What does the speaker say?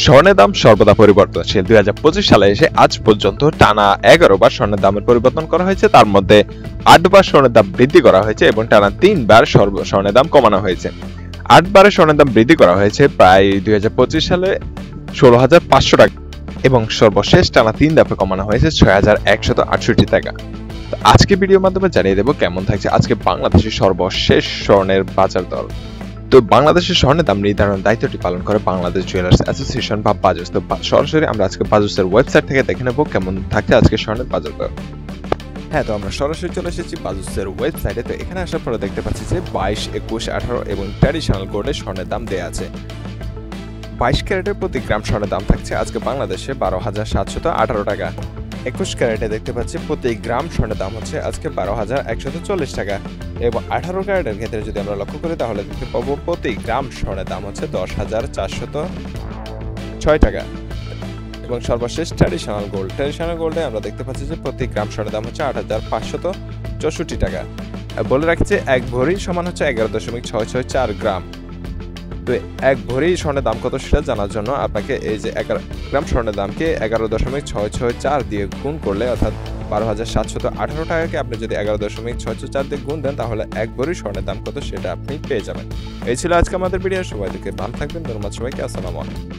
স্বর্ণের দাম সর্বদা পরিবর্তনশীল। 2025 সালে এসে আজ পর্যন্ত টানা 11 বার স্বর্ণের দামের পরিবর্তন করা হয়েছে। তার মধ্যে 8 বার স্বর্ণের দাম বৃদ্ধি করা হয়েছে এবং টানা 3 বার স্বর্ণের দাম কমানো হয়েছে। 8 বারে স্বর্ণের দাম বৃদ্ধি করা হয়েছে প্রায় 2025 সালে 16,500 টাকা এবং সর্বশেষ টানা 3 ধাপে কমানো হয়েছে 6,168 টাকা। আজকে ভিডিওর মাধ্যমে জানিয়ে দেব কেমন থাকছে আজকে বাংলাদেশের সর্বশেষ স্বর্ণের বাজার দর। তো বাংলাদেশের স্বর্ণের দাম নির্ধারণ দায়িত্বটি পালন করে বাংলাদেশ জুয়েলার্স অ্যাসোসিয়েশন বা বাজুস। তো সরাসরি আমরা আজকে বাজুসের ওয়েবসাইট থেকে দেখে নেব কেমন থাকছে আজকে স্বর্ণের বাজার দর। হ্যাঁ, তো আমরা সরাসরি চলে এসেছি বাজুসের ওয়েবসাইটে। তো এখানে আসার পরে দেখতে পাচ্ছি যে 22, 21, 18 এবং ট্র্যাডিশনাল গোল্ডের স্বর্ণের দাম দেওয়া আছে। 22 ক্যারেটের প্রতি গ্রাম স্বর্ণের দাম থাকছে আজকে বাংলাদেশে 12,718 টাকা। 21 ক্যারেটে দেখতে পাচ্ছি প্রতি গ্রাম স্বর্ণের দাম হচ্ছে আজকে 12,140 টাকা এবং 18 ক্যারেটের ক্ষেত্রে যদি আমরা লক্ষ্য করি তাহলে দেখতে পাবো প্রতি গ্রাম স্বর্ণের দাম হচ্ছে 10,406 টাকা। এবং সর্বশেষ ট্র্যাডিশনাল গোল্ডে আমরা দেখতে পাচ্ছি যে প্রতি গ্রাম স্বর্ণের দাম হচ্ছে 8,564 টাকা। বলে রাখছি 1 ভরি সমান হচ্ছে 11.664 গ্রাম। তো 1 ভরি স্বর্ণের দাম কত সেটা জানার জন্য আপনাকে এই যে 11 গ্রাম স্বর্ণের দামকে 11.664 দিয়ে গুণ করলে অর্থাৎ 12,718 টাকাকে আপনি যদি 11.664 দিয়ে গুণ দেন তাহলে 1 ভরি স্বর্ণের দাম কত সেটা আপনি পেয়ে যাবেন। এই ছিল আজকে আমাদের ভিডিও। সবাই দেখে ভালো থাকবেন। ধন্যবাদ সবাইকে। আসসালামু আলাইকুম।